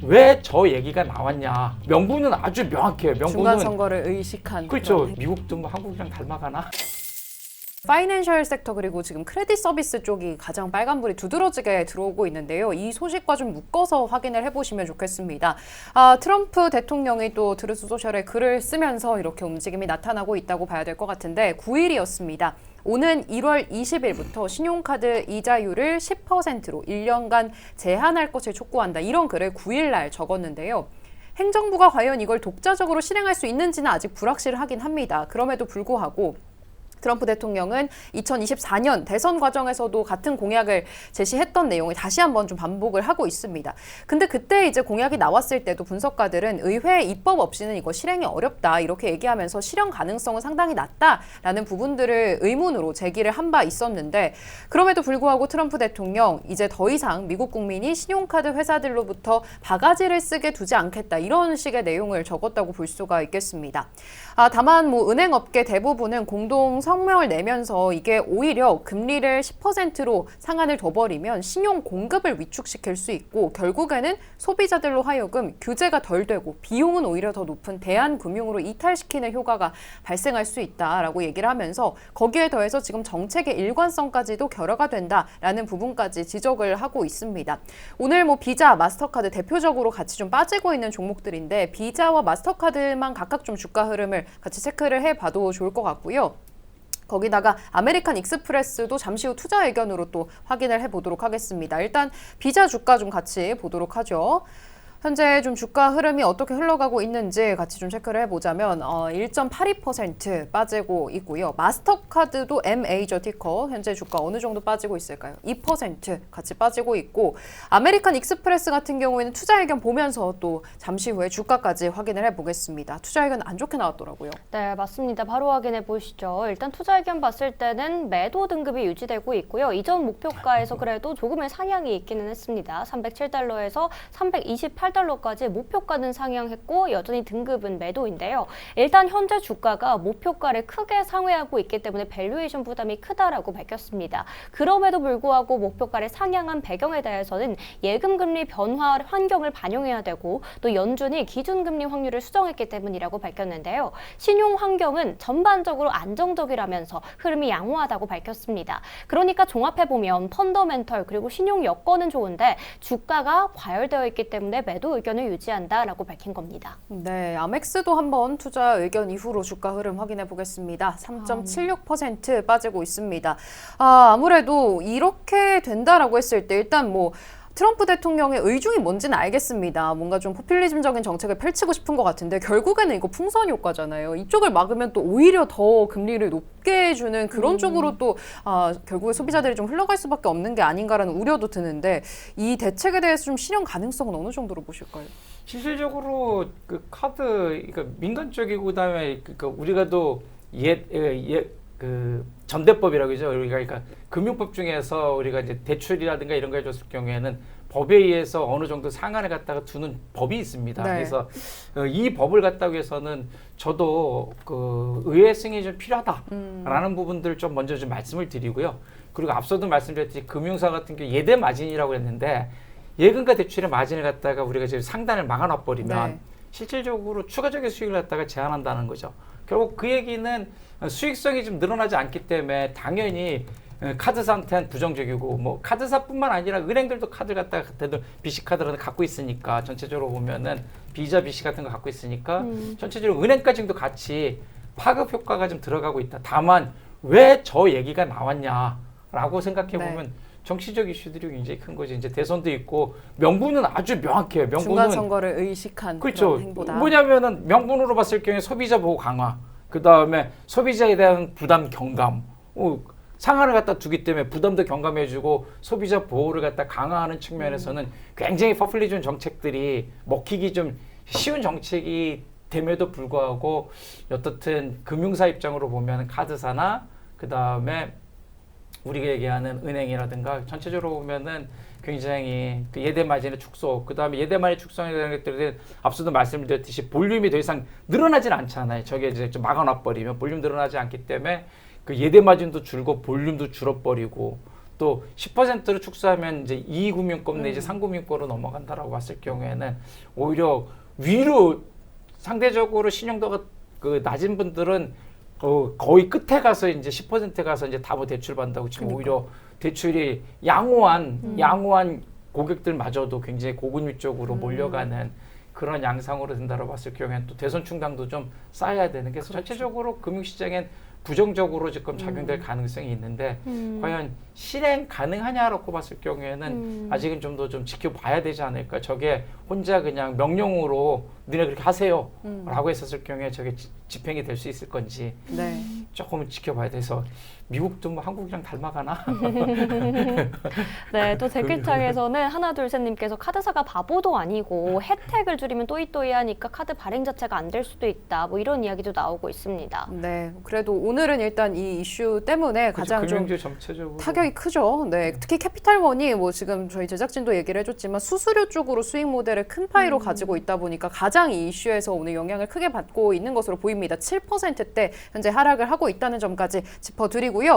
왜 저 얘기가 나왔냐. 명분은 아주 명확해요. 명분은 중간 선거를 의식한. 그렇죠. 미국도 뭐 한국이랑 닮아가나? 파이낸셜 섹터 그리고 지금 크레딧 서비스 쪽이 가장 빨간불이 두드러지게 들어오고 있는데요. 이 소식과 좀 묶어서 확인을 해보시면 좋겠습니다. 트럼프 대통령이 또 트루스 소셜에 글을 쓰면서 이렇게 움직임이 나타나고 있다고 봐야 될 것 같은데 9일이었습니다. 오는 1월 20일부터 신용카드 이자율을 10%로 1년간 제한할 것을 촉구한다. 이런 글을 9일 날 적었는데요. 행정부가 과연 이걸 독자적으로 실행할 수 있는지는 아직 불확실하긴 합니다. 그럼에도 불구하고 트럼프 대통령은 2024년 대선 과정에서도 같은 공약을 제시했던 내용을 다시 한번 좀 반복을 하고 있습니다. 근데 그때 이제 공약이 나왔을 때도 분석가들은 의회 입법 없이는 이거 실행이 어렵다 이렇게 얘기하면서 실현 가능성은 상당히 낮다라는 부분들을 의문으로 제기를 한 바 있었는데 그럼에도 불구하고 트럼프 대통령 이제 더 이상 미국 국민이 신용카드 회사들로부터 바가지를 쓰게 두지 않겠다 이런 식의 내용을 적었다고 볼 수가 있겠습니다. 다만 뭐 은행업계 대부분은 공동 성명을 내면서 이게 오히려 금리를 10%로 상한을 둬버리면 신용 공급을 위축시킬 수 있고 결국에는 소비자들로 하여금 규제가 덜 되고 비용은 오히려 더 높은 대한금융으로 이탈시키는 효과가 발생할 수 있다라고 얘기를 하면서 거기에 더해서 지금 정책의 일관성까지도 결여가 된다라는 부분까지 지적을 하고 있습니다. 오늘 뭐 비자, 마스터카드 대표적으로 같이 좀 빠지고 있는 종목들인데 비자와 마스터카드만 각각 좀 주가 흐름을 같이 체크를 해봐도 좋을 것 같고요. 거기다가 아메리칸 익스프레스도 잠시 후 투자 의견으로 또 확인을 해보도록 하겠습니다. 일단 비자 주가 좀 같이 보도록 하죠. 현재 좀 주가 흐름이 어떻게 흘러가고 있는지 같이 좀 체크를 해보자면 1.82% 빠지고 있고요. 마스터카드도 M메이저 티커 현재 주가 어느 정도 빠지고 있을까요? 2% 같이 빠지고 있고 아메리칸 익스프레스 같은 경우에는 투자 의견 보면서 또 잠시 후에 주가까지 확인을 해보겠습니다. 투자 의견 안 좋게 나왔더라고요. 네, 맞습니다. 바로 확인해 보시죠. 일단 투자 의견 봤을 때는 매도 등급이 유지되고 있고요. 이전 목표가에서 그래도 조금의 상향이 있기는 했습니다. 307달러에서 328달러까지 목표가는 상향했고 여전히 등급은 매도인데요. 일단 현재 주가가 목표가를 크게 상회하고 있기 때문에 밸류에이션 부담이 크다라고 밝혔습니다. 그럼에도 불구하고 목표가를 상향한 배경에 대해서는 예금금리 변화 환경을 반영해야 되고 또 연준이 기준금리 확률을 수정했기 때문이라고 밝혔는데요. 신용 환경은 전반적으로 안정적이라면서 흐름이 양호하다고 밝혔습니다. 그러니까 종합해보면 펀더멘털 그리고 신용 여건은 좋은데 주가가 과열되어 있기 때문에 매도 의견을 유지한다라고 밝힌 겁니다. 네, 아멕스도 한번 투자 의견 이후로 주가 흐름 확인해 보겠습니다. 3.76% 빠지고 있습니다. 아무래도 이렇게 된다라고 했을 때 일단 뭐 트럼프 대통령의 의중이 뭔지는 알겠습니다. 뭔가 좀 포퓰리즘적인 정책을 펼치고 싶은 것 같은데 결국에는 이거 풍선 효과잖아요. 이쪽을 막으면 또 오히려 더 금리를 높게 해주는 그런 쪽으로 또 결국에 소비자들이 좀 흘러갈 수밖에 없는 게 아닌가라는 우려도 드는데 이 대책에 대해서 좀 실현 가능성은 어느 정도로 보실까요? 실질적으로 그 카드 그러니까 민간 쪽이고 그다음에 그러니까 우리가 또 그 전대법이라고 그러죠. 그러니까 금융법 중에서 우리가 이제 대출이라든가 이런 거 해줬을 경우에는 법에 의해서 어느 정도 상한을 갖다가 두는 법이 있습니다. 네. 그래서 이 법을 갖다 위해서는 저도 그 의회 승인이 좀 필요하다라는 부분들을 좀 먼저 좀 말씀을 드리고요. 그리고 앞서도 말씀드렸듯이 금융사 같은 경우 예대 마진이라고 했는데 예금과 대출의 마진을 갖다가 우리가 지금 상단을 막아놔 버리면 네. 실질적으로 추가적인 수익을 갖다가 제한한다는 거죠. 결국 그 얘기는 수익성이 좀 늘어나지 않기 때문에 당연히 카드사한테는 부정적이고 뭐 카드사뿐만 아니라 은행들도 카드를 갖다가 대들 BC 카드라는 갖고 있으니까 전체적으로 보면은 비자 BC 같은 거 갖고 있으니까 전체적으로 은행까지도 같이 파급 효과가 좀 들어가고 있다. 다만 왜 저 얘기가 나왔냐라고 생각해 보면 네. 정치적 이슈들이 굉장히 큰 거지. 이제 대선도 있고 명분은 아주 명확해요. 명분은 중간 선거를 의식한 그렇죠. 그런 행보다. 뭐냐면은 명분으로 봤을 경우에 소비자 보호 강화, 그 다음에 소비자에 대한 부담 경감, 상한을 갖다 두기 때문에 부담도 경감해주고 소비자 보호를 갖다 강화하는 측면에서는 굉장히 포퓰리즘 정책들이 먹히기 좀 쉬운 정책이 됨에도 불구하고 어떻든 금융사 입장으로 보면 카드사나 그 다음에 우리가 얘기하는 은행이라든가 전체적으로 보면은 굉장히 그 예대 마진의 축소, 그 다음에 예대 마진 축소에 대한 것들은 앞서도 말씀드렸듯이 볼륨이 더 이상 늘어나진 않잖아요. 저게 이제 좀 막아놔 버리면 볼륨 늘어나지 않기 때문에 그 예대 마진도 줄고 볼륨도 줄어버리고 또 10%를 축소하면 이제 2금융권 내지 3금융권으로 넘어간다라고 봤을 경우에는 오히려 위로 상대적으로 신용도가 그 낮은 분들은 거의 끝에 가서 이제 10% 가서 이제 담보 대출 받는다고 지금 오히려 대출이 양호한 고객들마저도 굉장히 고금리 쪽으로 몰려가는 그런 양상으로 된다고 봤을 경우에는 또 대선 충당도 좀 쌓여야 되는 게 전체적으로 금융시장엔 부정적으로 지금 작용될 가능성이 있는데 과연 실행 가능하냐라고 봤을 경우에는 아직은 좀 더 좀 지켜봐야 되지 않을까. 저게 혼자 그냥 명령으로 너네 그렇게 하세요 라고 했었을 경우에 저게 집행이 될 수 있을 건지 네. 조금 지켜봐야 돼서 미국도 뭐 한국이랑 닮아가나? 네, 또 댓글창에서는 하나 둘 셋님께서 카드사가 바보도 아니고 혜택을 줄이면 또이또이하니까 카드 발행 자체가 안 될 수도 있다. 뭐 이런 이야기도 나오고 있습니다. 네, 그래도 오늘은 일단 이 이슈 때문에 가장 좀 금융주 전체적으로 타격이 크죠. 네, 특히 캐피탈원이 뭐 지금 저희 제작진도 얘기를 해줬지만 수수료 쪽으로 수익 모델을 큰 파이로 가지고 있다 보니까 가장 이 이슈에서 오늘 영향을 크게 받고 있는 것으로 보입니다. 7%대 현재 하락을 하고 있다는 점까지 짚어드리고요.